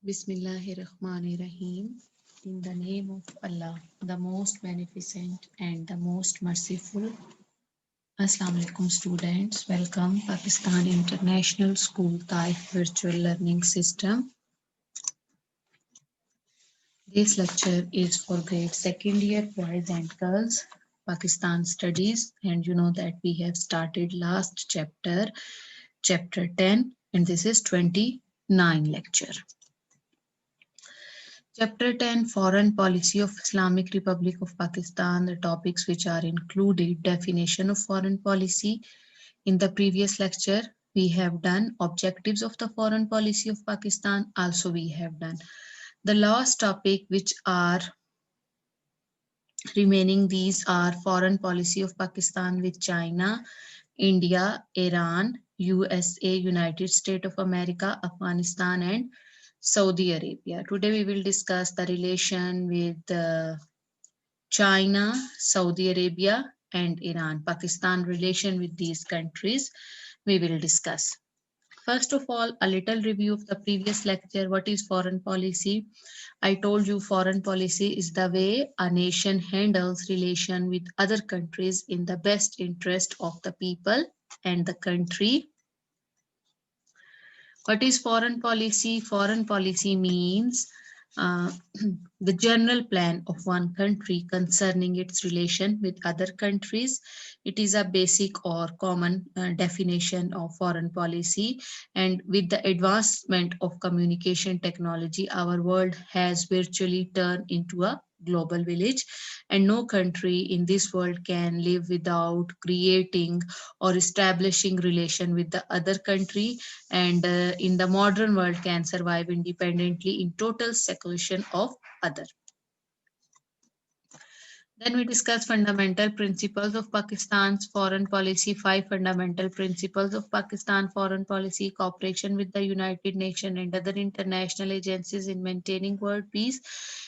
Bismillahirrahmanirrahim. In the name of Allah, the most beneficent and the most merciful. Assalamu alaikum students. Welcome Pakistan International School Taif Virtual Learning System. This lecture is for grade second year boys and girls Pakistan studies, and you know that we have started last chapter, chapter 10, and this is 29 lecture. Chapter 10 Foreign Policy of Islamic Republic of Pakistan. The topics which are included: definition of foreign policy. In the previous lecture, we have done objectives of the foreign policy of Pakistan. Also, we have done the last topic, which are remaining. These are foreign policy of Pakistan with China, India, Iran, USA, United States of America, Afghanistan, and Saudi Arabia. Today we will discuss the relation with China, Saudi Arabia, and Iran. Pakistan relation with these countries we will discuss. First of all, a little review of the previous lecture. What is foreign policy? I told you foreign policy is the way a nation handles relation with other countries in the best interest of the people and the country. What is foreign policy? Foreign policy means the general plan of one country concerning its relation with other countries. It is a basic or common definition of foreign policy. And with the advancement of communication technology, our world has virtually turned into a global village, and no country in this world can live without creating or establishing relation with the other country, and in the modern world can survive independently in total seclusion of other. Then we discuss fundamental principles of Pakistan's foreign policy. 5 fundamental principles of Pakistan foreign policy: cooperation with the United Nations and other international agencies in maintaining world peace.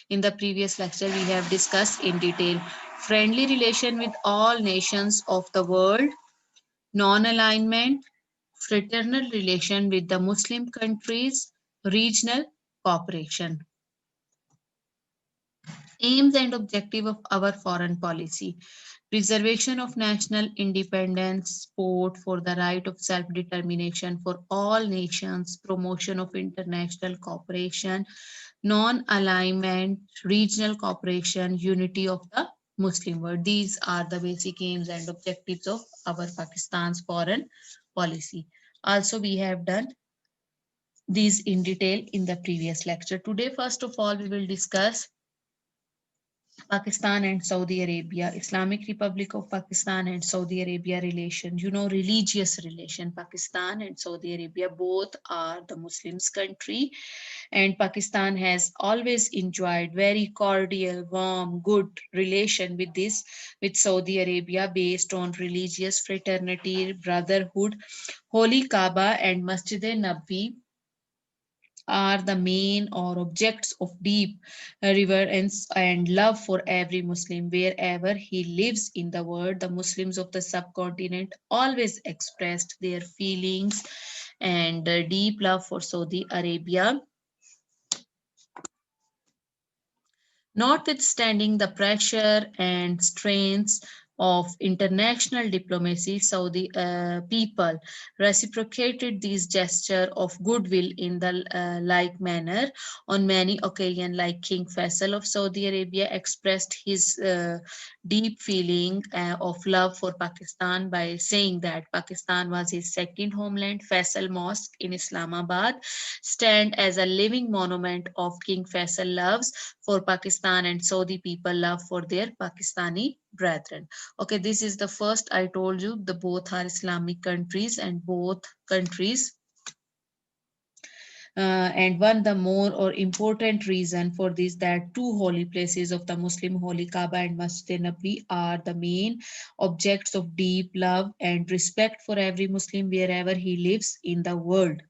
In the previous lecture, we have discussed in detail friendly relation with all nations of the world, non-alignment, fraternal relation with the Muslim countries, regional cooperation. Aims and objective of our foreign policy: preservation of national independence, support for the right of self-determination for all nations, promotion of international cooperation, non-alignment, regional cooperation, unity of the Muslim world. These are the basic aims and objectives of our Pakistan's foreign policy. Also, we have done these in detail in the previous lecture. Today, first of all, we will discuss Pakistan and Saudi Arabia, Islamic Republic of Pakistan and Saudi Arabia relation. You know, religious relation. Pakistan and Saudi Arabia both are the Muslims country, and Pakistan has always enjoyed very cordial, warm, good relation with Saudi Arabia based on religious fraternity, brotherhood. Holy Kaaba and Masjid-e-Nabawi are the main or objects of deep reverence and love for every Muslim. Wherever he lives in the world, the Muslims of the subcontinent always expressed their feelings and deep love for Saudi Arabia. Notwithstanding the pressure and strains of international diplomacy, Saudi people reciprocated these gestures of goodwill in the like manner. On many occasions, like King Faisal of Saudi Arabia expressed his deep feeling of love for Pakistan by saying that Pakistan was his second homeland. Faisal Mosque in Islamabad stand as a living monument of King Faisal loves for Pakistan and Saudi people love for their Pakistani brethren. Okay, this is the first. I told you the both are Islamic countries, and both countries and one the more or important reason for this, that two holy places of the Muslim, Holy Kaaba and Masjid Nabawi, are the main objects of deep love and respect for every Muslim wherever he lives in the world.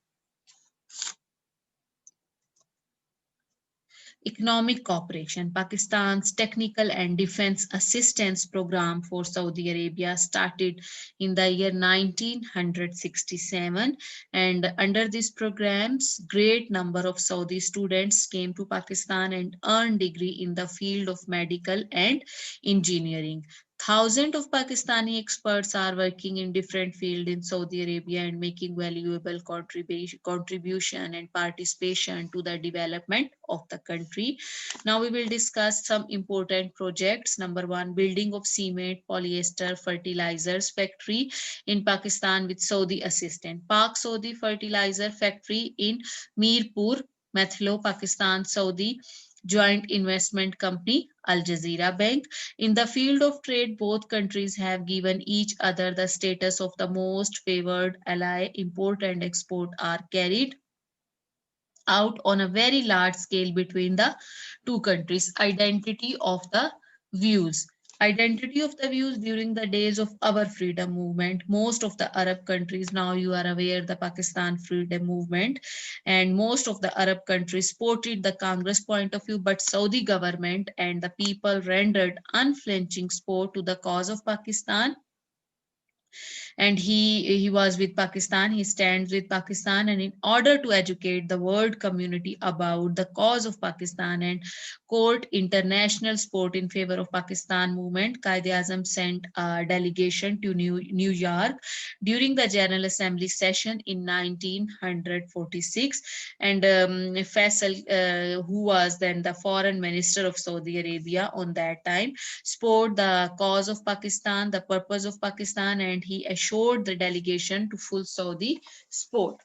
Economic cooperation. Pakistan's Technical and Defense Assistance Program for Saudi Arabia started in the year 1967, and under these programs, great number of Saudi students came to Pakistan and earned degree in the field of medical and engineering. Thousands of Pakistani experts are working in different fields in Saudi Arabia and making valuable contribution and participation to the development of the country. Now we will discuss some important projects. Number one, building of cement, polyester, fertilizers factory in Pakistan with Saudi assistance. Pak Saudi Fertilizer Factory in Mirpur, Methlo, Pakistan, Saudi Joint Investment Company, Al Jazeera Bank. In the field of trade, both countries have given each other the status of the most favored ally. Import and export are carried out on a very large scale between the two countries. Identity of the views during the days of our freedom movement. Most of the Arab countries, now you are aware, the Pakistan freedom movement, and most of the Arab countries supported the Congress point of view, but Saudi government and the people rendered unflinching support to the cause of Pakistan, and he was with Pakistan. He stands with Pakistan, and in order to educate the world community about the cause of Pakistan and court international support in favor of Pakistan movement, Quaid-e-Azam sent a delegation to New York during the General Assembly session in 1946, and Faisal, who was then the foreign minister of Saudi Arabia on that time, support the cause of Pakistan, the purpose of Pakistan, and he assured the delegation to full Saudi support.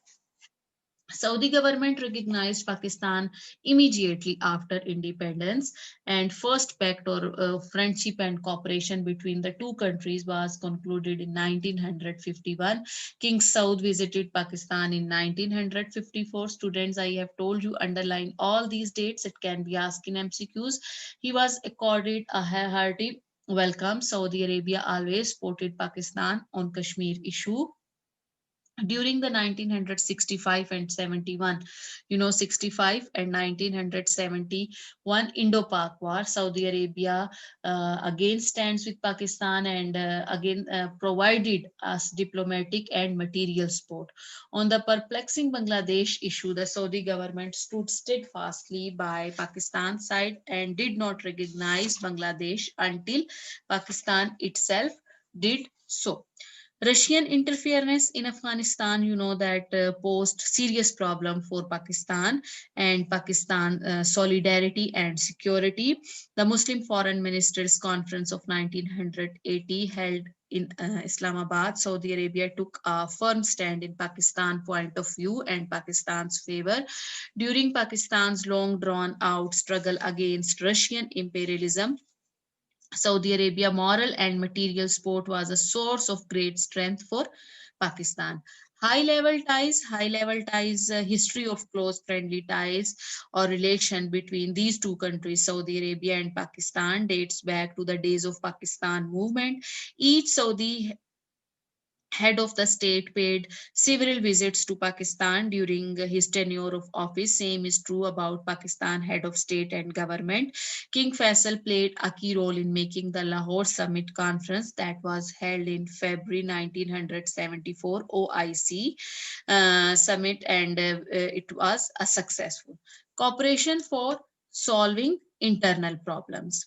Saudi government recognized Pakistan immediately after independence, and first pact or friendship and cooperation between the two countries was concluded in 1951. King Saud visited Pakistan in 1954. Students, I have told you, underline all these dates. It can be asked in MCQs. He was accorded a hearty welcome. Saudi Arabia always supported Pakistan on Kashmir issue during the 1965 and 71, 65 and 1971 Indo-Pak war. Saudi Arabia again stands with Pakistan and again provided us diplomatic and material support. On the perplexing Bangladesh issue, the Saudi government stood steadfastly by Pakistan's side and did not recognize Bangladesh until Pakistan itself did so. Russian interference in Afghanistan, that posed serious problem for Pakistan and Pakistan solidarity and security. The Muslim Foreign Ministers Conference of 1980 held in Islamabad, Saudi Arabia took a firm stand in Pakistan point of view and Pakistan's favor during Pakistan's long drawn out struggle against Russian imperialism. Saudi Arabia moral and material support was a source of great strength for Pakistan. High level ties, history of close friendly ties or relation between these two countries, Saudi Arabia and Pakistan, dates back to the days of Pakistan movement. Each Saudi head of the state paid several visits to Pakistan during his tenure of office. Same is true about Pakistan head of state and government. King Faisal played a key role in making the Lahore Summit Conference that was held in February 1974 OIC summit, and it was a successful cooperation for solving internal problems.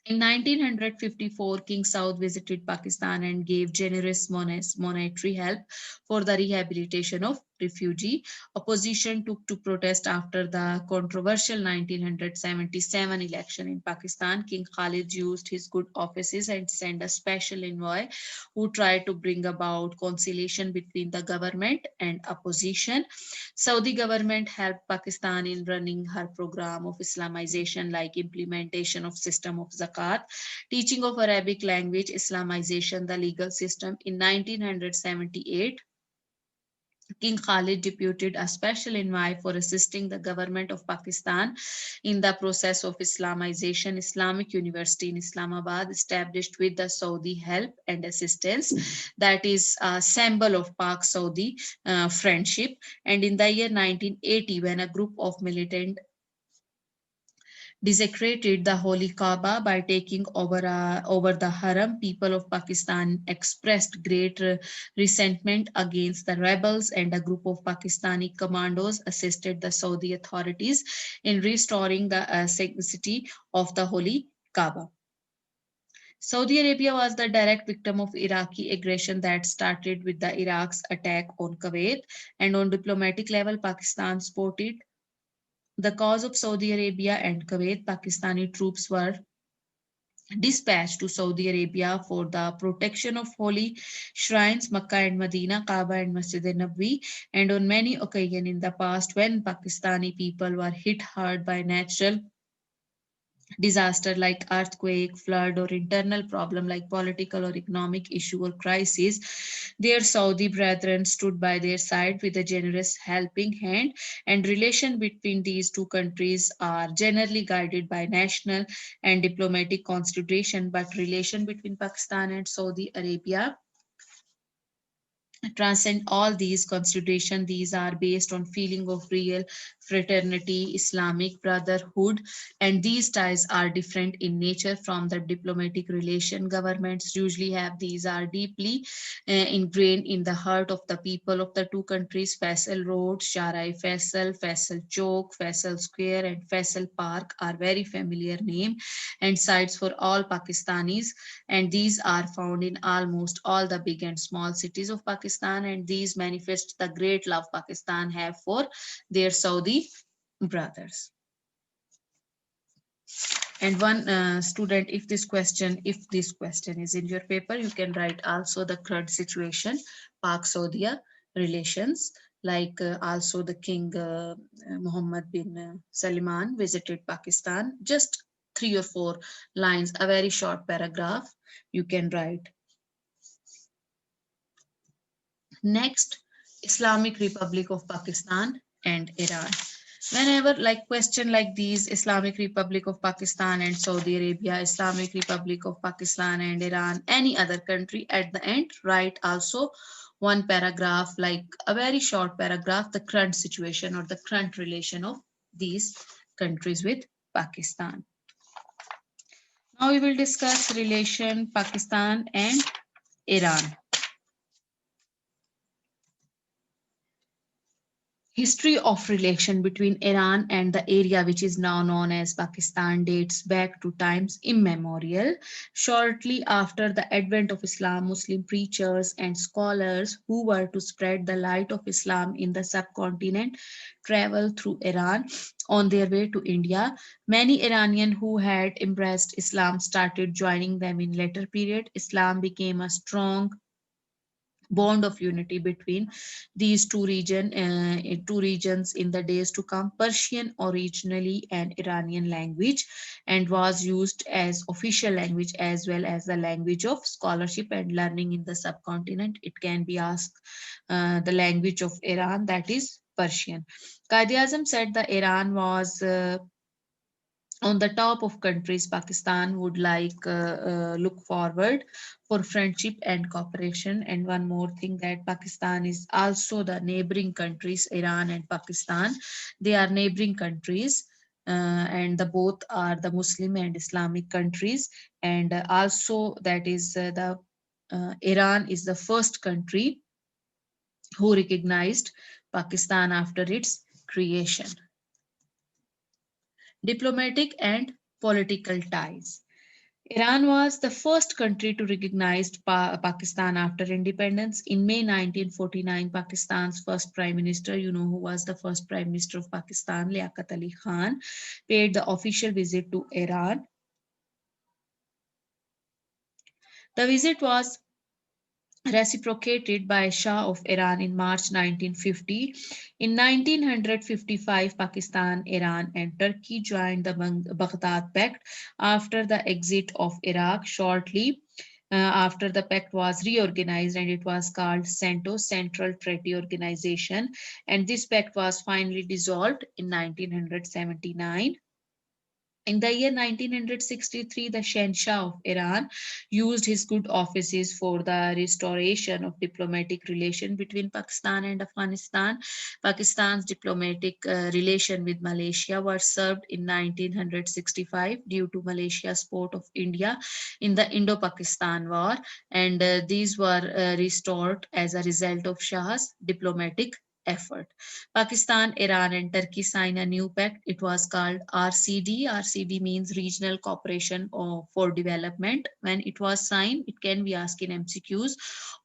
In 1954, King Saud visited Pakistan and gave generous monetary help for the rehabilitation of refugee. Opposition took to protest after the controversial 1977 election in Pakistan. King Khalid used his good offices and sent a special envoy who tried to bring about conciliation between the government and opposition. Saudi government helped Pakistan in running her program of Islamization, like implementation of system of zakat, teaching of Arabic language, Islamization, the legal system. In 1978, King Khalid deputed a special envoy for assisting the government of Pakistan in the process of Islamization. Islamic University in Islamabad, established with the Saudi help and assistance, that is a symbol of Pak-Saudi friendship. And in the year 1980, when a group of militant desecrated the holy Kaaba by taking over the Haram. People of Pakistan expressed great resentment against the rebels, and a group of Pakistani commandos assisted the Saudi authorities in restoring the sanctity of the holy Kaaba. Saudi Arabia was the direct victim of Iraqi aggression that started with the Iraq's attack on Kuwait, and on diplomatic level, Pakistan supported the cause of Saudi Arabia and Kuwait. Pakistani troops were dispatched to Saudi Arabia for the protection of holy shrines, Makkah and Medina, Kaaba and Masjid Nabawi, and on many occasions in the past when Pakistani people were hit hard by natural disaster like earthquake, flood, or internal problem like political or economic issue or crisis, their Saudi brethren stood by their side with a generous helping hand, and relation between these two countries are generally guided by national and diplomatic consideration, but relation between Pakistan and Saudi Arabia transcend all these considerations. These are based on feeling of real fraternity, Islamic brotherhood, and these ties are different in nature from the diplomatic relation. Governments usually have these are deeply ingrained in the heart of the people of the two countries. Faisal Road, Sharai Faisal, Faisal Chowk, Faisal Square, and Faisal Park are very familiar name and sites for all Pakistanis, and these are found in almost all the big and small cities of Pakistan, and these manifest the great love Pakistan have for their Saudi brothers. And one student, if this question is in your paper, you can write also the current situation, Pak Saudia relations, like also the King Muhammad bin Salman visited Pakistan. Just 3 or 4 lines, a very short paragraph you can write. Next, Islamic Republic of Pakistan and Iran. Whenever like question like these, Islamic Republic of Pakistan and Saudi Arabia, Islamic Republic of Pakistan and Iran, any other country, at the end write also one paragraph, like a very short paragraph, the current situation or the current relation of these countries with Pakistan. Now we will discuss relation Pakistan and Iran. History of relation between Iran and the area which is now known as Pakistan dates back to times immemorial. Shortly after the advent of Islam, Muslim preachers and scholars who were to spread the light of Islam in the subcontinent traveled through Iran on their way to India. Many Iranians who had embraced Islam started joining them in later period. Islam became a strong bond of unity between these two regions in the days to come. Persian, originally an Iranian language, and was used as official language as well as the language of scholarship and learning in the subcontinent. It can be asked the language of Iran, that is Persian. Quaid-e-Azam said that Iran was on the top of countries Pakistan would like look forward for friendship and cooperation. And one more thing, that Pakistan is also the neighboring countries, Iran and Pakistan. They are neighboring countries. And the both are the Muslim and Islamic countries, and also that is the Iran is the first country who recognized Pakistan after its creation. Diplomatic and political ties. Iran was the first country to recognize Pakistan after independence. In May 1949, Pakistan's first prime minister, you know who was the first prime minister of Pakistan, Liaquat Ali Khan, paid the official visit to Iran. The visit was reciprocated by Shah of Iran in March 1950. In 1955, Pakistan, Iran, and Turkey joined the Baghdad Pact after the exit of Iraq. Shortly after, the pact was reorganized and it was called CENTO, Central Treaty Organization, and this pact was finally dissolved in 1979. In the year 1963, the Shahnshah of Iran used his good offices for the restoration of diplomatic relation between Pakistan and Afghanistan. Pakistan's diplomatic relation with Malaysia were served in 1965 due to Malaysia's support of India in the Indo-Pakistan War, and these were restored as a result of Shah's diplomatic effort. Pakistan, Iran, and Turkey signed a new pact. It was called RCD. RCD means Regional Cooperation for Development. When it was signed, it can be asked in MCQs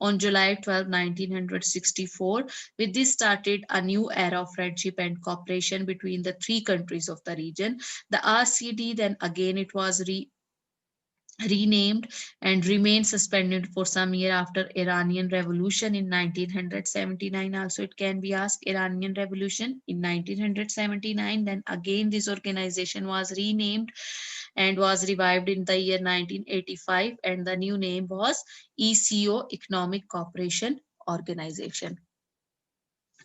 on July 12, 1964. With this started a new era of friendship and cooperation between the three countries of the region. The RCD, then again, it was renamed and remained suspended for some year after Iranian Revolution in 1979. Also, it can be asked Iranian Revolution in 1979. Then again, this organization was renamed and was revived in the year 1985, and the new name was ECO, Economic Cooperation Organization.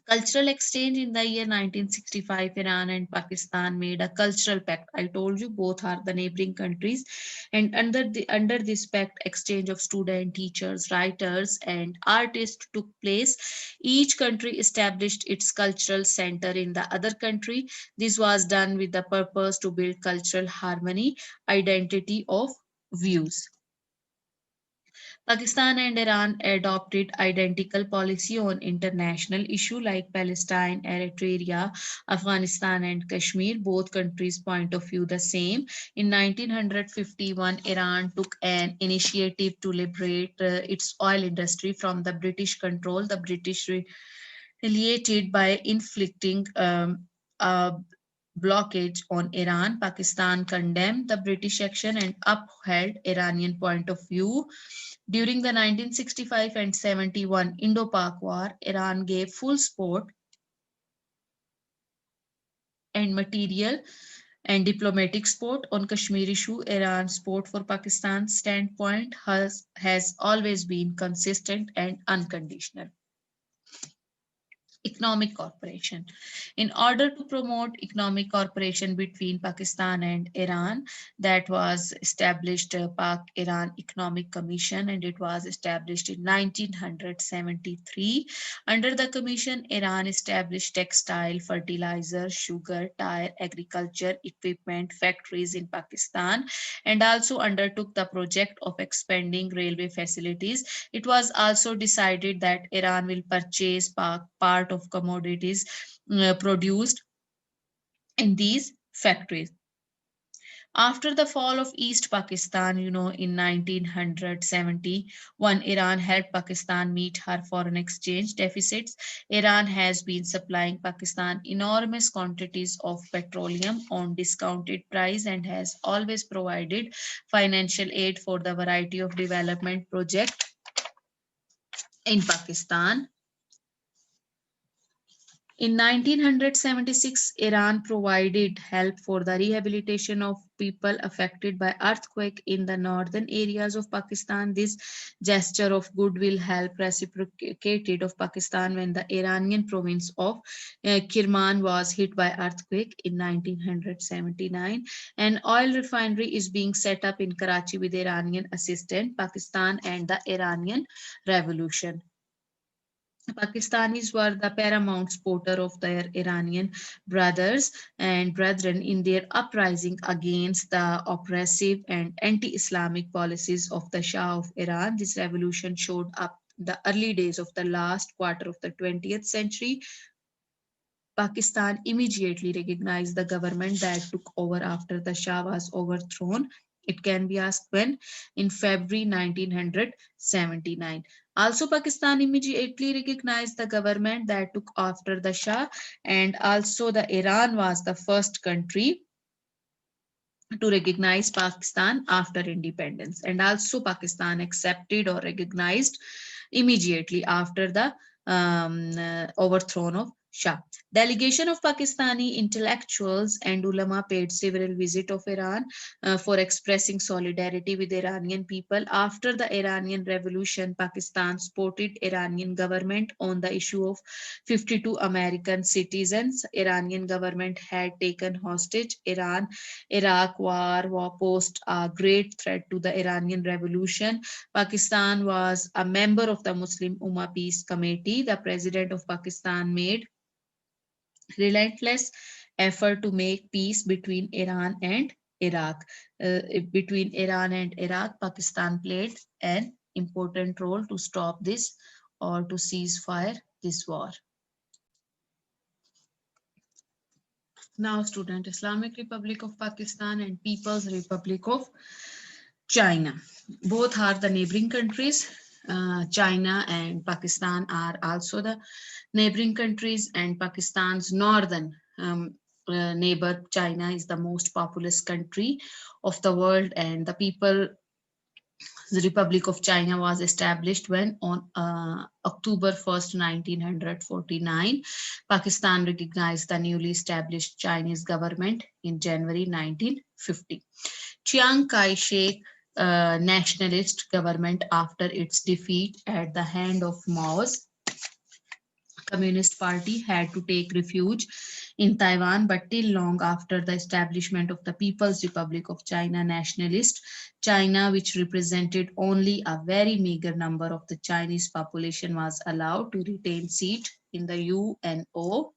Cultural exchange in the year 1965, Iran and Pakistan made a cultural pact. I told you both are the neighboring countries, and under this pact, exchange of student, teachers, writers, and artists took place. Each country established its cultural center in the other country. This was done with the purpose to build cultural harmony, identity of views. Pakistan and Iran adopted identical policy on international issue like Palestine, Eritrea, Afghanistan and Kashmir. Both countries' point of view the same. In 1951, Iran took an initiative to liberate its oil industry from the British control. The British retaliated by inflicting a blockage on Iran. Pakistan condemned the British action and upheld Iranian point of view. During the 1965 and 71 Indo-Pak War, Iran gave full support and material and diplomatic support on Kashmir issue. Iran's support for Pakistan's standpoint has always been consistent and unconditional. Economic cooperation. In order to promote economic cooperation between Pakistan and Iran, that was established Pak-Iran Economic Commission, and it was established in 1973. Under the commission, Iran established textile, fertilizer, sugar, tire, agriculture, equipment factories in Pakistan, and also undertook the project of expanding railway facilities. It was also decided that Iran will purchase part of commodities produced in these factories. After the fall of East Pakistan, in 1971, Iran helped Pakistan meet her foreign exchange deficits. Iran has been supplying Pakistan enormous quantities of petroleum on discounted price and has always provided financial aid for the variety of development projects in Pakistan. In 1976, Iran provided help for the rehabilitation of people affected by earthquake in the northern areas of Pakistan. This gesture of goodwill helped reciprocated of Pakistan when the Iranian province of Kirman was hit by earthquake in 1979. An oil refinery is being set up in Karachi with Iranian assistance. Pakistan and the Iranian Revolution. Pakistanis were the paramount supporter of their Iranian brothers and brethren in their uprising against the oppressive and anti-Islamic policies of the Shah of Iran. This revolution showed up the early days of the last quarter of the 20th century. Pakistan immediately recognized the government that took over after the Shah was overthrown. It can be asked when? In February 1979. Also, Pakistan immediately recognized the government that took after the Shah, and also the Iran was the first country to recognize Pakistan after independence. And also Pakistan accepted or recognized immediately after the overthrow of Shah. Delegation of Pakistani intellectuals and ulama paid several visits of Iran for expressing solidarity with Iranian people. After the Iranian Revolution, Pakistan supported Iranian government on the issue of 52 American citizens. Iranian government had taken hostage. Iraq war posed a great threat to the Iranian Revolution. Pakistan was a member of the Muslim Ummah Peace Committee. The President of Pakistan made relentless effort to make peace between Iran and Iraq. Between Iran and Iraq, Pakistan played an important role to stop this or to cease fire this war. Now, student, Islamic Republic of Pakistan and People's Republic of China. Both are the neighboring countries. China and Pakistan are also the neighboring countries, and Pakistan's northern neighbor China is the most populous country of the world, and the Republic of China was established when on October 1st, 1949. Pakistan recognized the newly established Chinese government in January 1950. Chiang Kai-shek nationalist government after its defeat at the hand of Mao's Communist Party had to take refuge in Taiwan, but till long after the establishment of the People's Republic of China, nationalist China, which represented only a very meager number of the Chinese population, was allowed to retain seat in the UNO.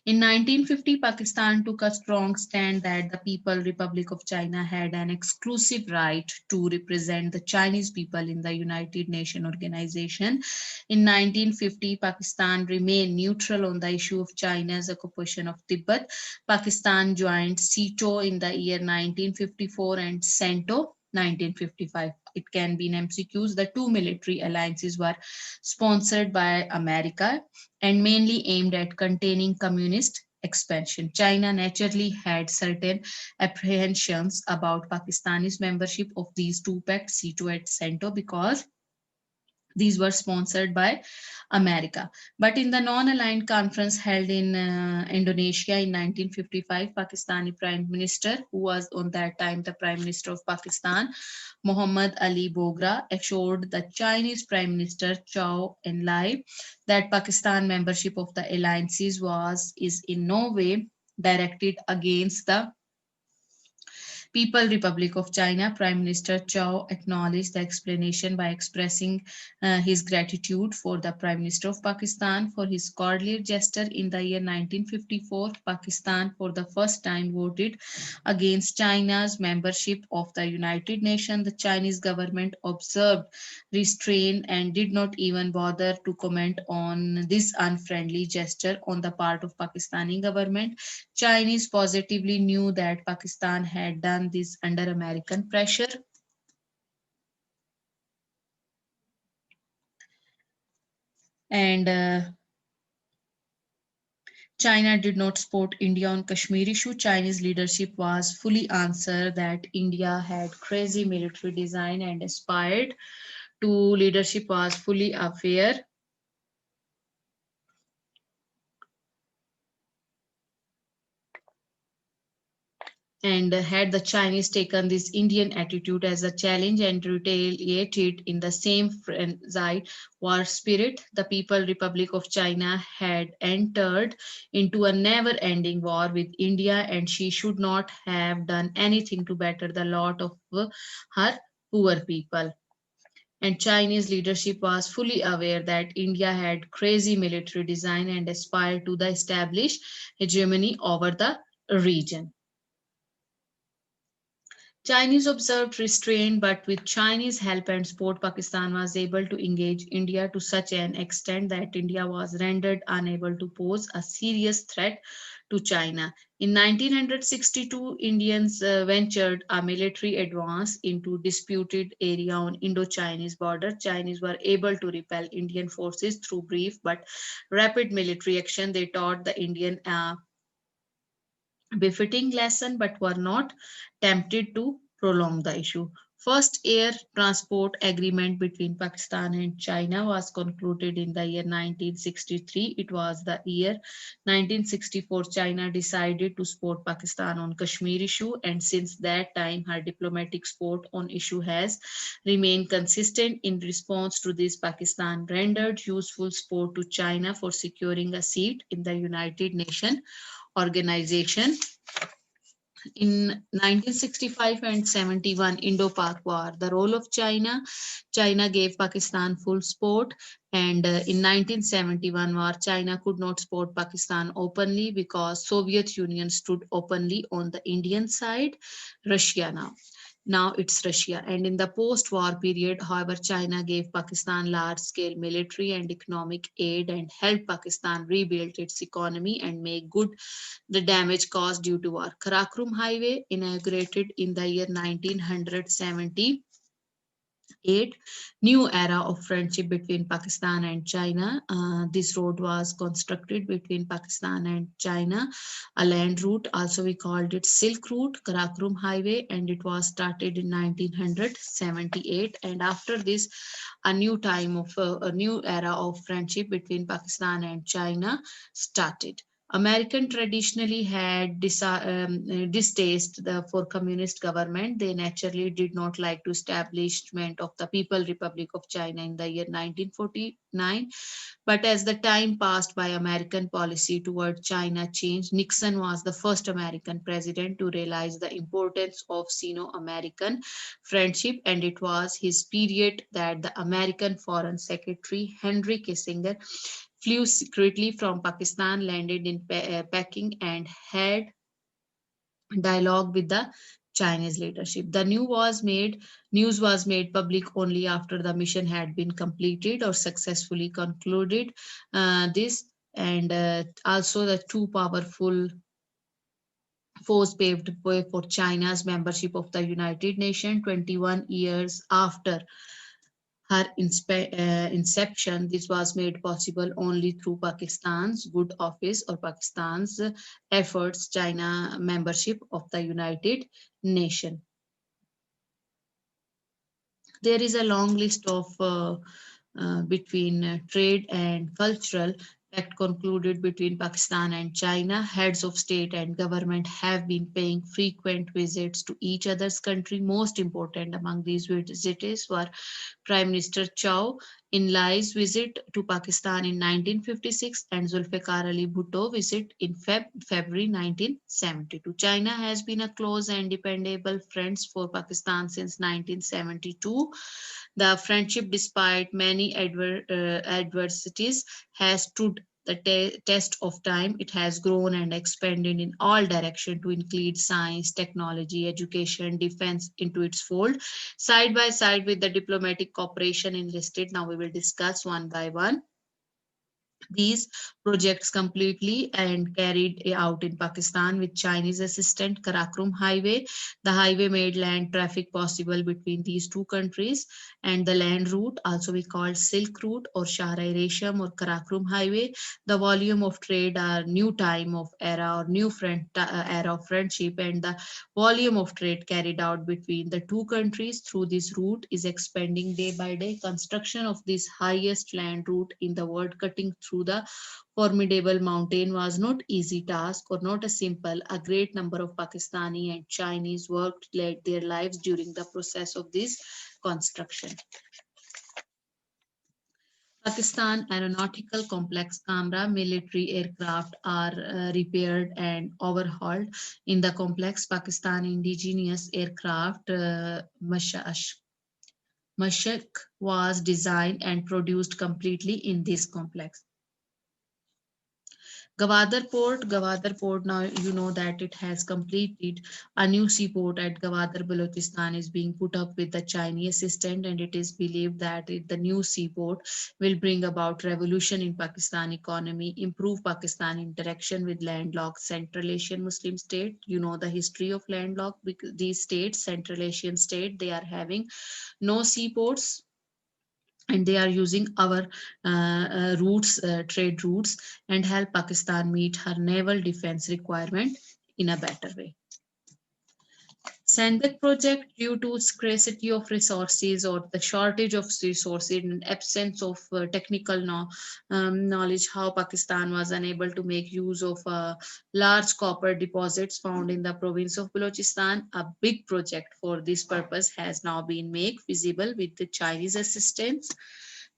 In 1950, Pakistan took a strong stand that the People's Republic of China had an exclusive right to represent the Chinese people in the United Nations organization. In 1950, Pakistan remained neutral on the issue of China's occupation of Tibet. Pakistan joined SEATO in the year 1954 and CENTO 1955. It can be in MCQs. The two military alliances were sponsored by America and mainly aimed at containing communist expansion. China naturally had certain apprehensions about Pakistani's membership of these two pacts, SEATO and CENTO, because these were sponsored by America. But in the non-aligned conference held in Indonesia in 1955, Pakistani Prime Minister, who was on that time the Prime Minister of Pakistan, Muhammad Ali Bogra, assured the Chinese Prime Minister Zhou Enlai that Pakistan membership of the alliances is in no way directed against the People Republic of China. Prime Minister Zhou acknowledged the explanation by expressing his gratitude for the Prime Minister of Pakistan for his cordial gesture. In the year 1954, Pakistan for the first time voted against China's membership of the United Nations. The Chinese government observed restraint and did not even bother to comment on this unfriendly gesture on the part of Pakistani government. Chinese positively knew that Pakistan had done this under American pressure. And China did not support India on Kashmir issue. Chinese leadership was fully answered that India had crazy military design and aspired to leadership was fully aware and had the Chinese taken this Indian attitude as a challenge and retaliated in the same frenzied war spirit, the People's Republic of China had entered into a never-ending war with India, and she should not have done anything to better the lot of her poor people. And Chinese leadership was fully aware that India had crazy military design and aspired to the establish hegemony over the region. Chinese observed restraint, but with Chinese help and support, Pakistan was able to engage India to such an extent that India was rendered unable to pose a serious threat to China. In 1962, Indians ventured a military advance into disputed area on Indo-Chinese border. Chinese were able to repel Indian forces through brief but rapid military action. They taught the Indian befitting lesson, but were not tempted to prolong the issue. First air transport agreement between Pakistan and China was concluded in the year 1963. It was the year 1964 China decided to support Pakistan on Kashmir issue, and since that time her diplomatic support on issue has remained consistent. In response to this, Pakistan rendered useful support to China for securing a seat in the United Nations organization. In 1965 and 71 Indo-Pak War, the role of China gave Pakistan full support. And in 1971 war, China could not support Pakistan openly because Soviet Union stood openly on the Indian side. Russia now it's Russia. And in the post-war period, however, China gave Pakistan large-scale military and economic aid and helped Pakistan rebuild its economy and make good the damage caused due to war. Karakoram Highway, inaugurated in the year 1978, new era of friendship between Pakistan and China. This road was constructed between Pakistan and China, a land route. Also, we called it Silk Route, Karakoram Highway, and it was started in 1978. And after this, a new era of friendship between Pakistan and China started. American traditionally had distaste for communist government. They naturally did not like to establishment of the People Republic of China in the year 1949. But as the time passed by, American policy toward China changed. Nixon was the first American president to realize the importance of Sino-American friendship, and it was his period that the American Foreign Secretary Henry Kissinger flew secretly from Pakistan, landed in Peking, and had dialogue with the Chinese leadership. The news was made public only after the mission had been completed or successfully concluded. This and also the two powerful force paved way for China's membership of the United Nations 21 years after her inception. This was made possible only through Pakistan's good office or Pakistan's efforts, China membership of the United Nations. There is a long list of between trade and cultural pact concluded between Pakistan and China. Heads of state and government have been paying frequent visits to each other's country. Most important among these visits were Prime Minister Chow Enlai's visit to Pakistan in 1956 and Zulfikar Ali Bhutto visit in February 1972. China has been a close and dependable friend for Pakistan since 1972. The friendship, despite many adversities, has stood the test of time. It has grown and expanded in all directions to include science, technology, education, defense into its fold, side by side with the diplomatic cooperation enlisted. Now we will discuss one by one these projects completely and carried out in Pakistan with Chinese assistant. Karakoram Highway. The highway made land traffic possible between these two countries, and the land route, also we call Silk Route or Shah-e-Resham or Karakoram Highway. The volume of trade are new time of era or new era of friendship, and the volume of trade carried out between the two countries through this route is expanding day by day. Construction of this highest land route in the world, cutting through the formidable mountain, was not easy task or not a simple. A great number of Pakistani and Chinese worked their lives during the process of this construction. Pakistan Aeronautical Complex Kamra military aircraft are repaired and overhauled. In the complex, Pakistan indigenous aircraft Mashak was designed and produced completely in this complex. Gwadar Port, now you know that it has completed a new seaport at Gwadar, Balochistan is being put up with the Chinese assistant, and it is believed that the new seaport will bring about revolution in Pakistan economy, improve Pakistan interaction with landlocked Central Asian Muslim state. You know the history of landlocked, because these states, Central Asian state, they are having no seaports, and they are using our trade routes, and help Pakistan meet her naval defense requirement in a better way. Sandak project, due to scarcity of resources or the shortage of resources and absence of technical knowledge, how Pakistan was unable to make use of large copper deposits found in the province of Balochistan. A big project for this purpose has now been made feasible with the Chinese assistance.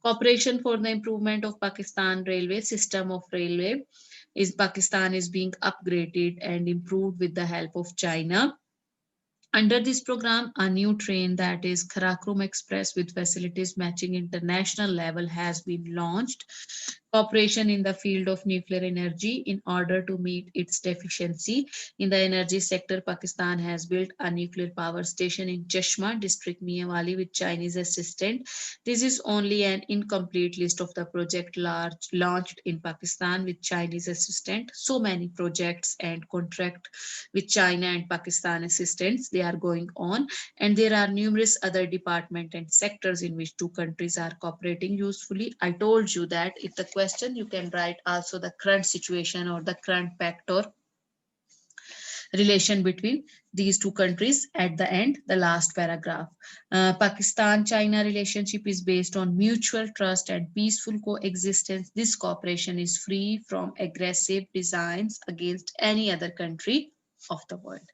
Cooperation for the improvement of Pakistan railway system of railway is Pakistan is being upgraded and improved with the help of China. Under this program, a new train, that is Karakoram Express, with facilities matching international level, has been launched. Cooperation in the field of nuclear energy, in order to meet its deficiency in the energy sector, Pakistan has built a nuclear power station in Chashma district, Miawali, with Chinese assistance. This is only an incomplete list of the project launched in Pakistan with Chinese assistance. So many projects and contract with China and Pakistan assistance, they are going on, and there are numerous other departments and sectors in which two countries are cooperating usefully. I told you that if the question, you can write also the current situation or the current fact or relation between these two countries at the end, the last paragraph. Pakistan-China relationship is based on mutual trust and peaceful coexistence. This cooperation is free from aggressive designs against any other country of the world.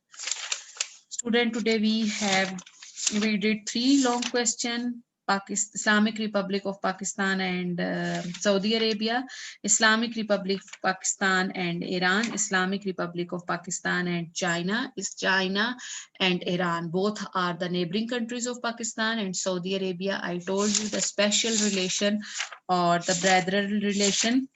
Student, today we did 3 long question. Pakistan, Islamic Republic of Pakistan and Saudi Arabia, Islamic Republic of Pakistan and Iran, Islamic Republic of Pakistan and China. Is China and Iran both are the neighboring countries of Pakistan, and Saudi Arabia, I told you the special relation or the brotherly relation.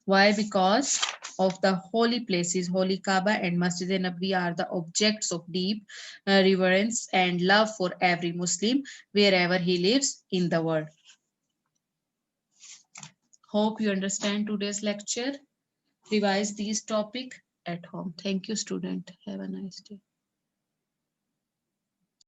Why? Because of the holy places, Holy Kaaba and Masjid Nabawi are the objects of deep reverence and love for every Muslim wherever he lives in the world. Hope you understand today's lecture. Revise these topics at home. Thank you, student. Have a nice day.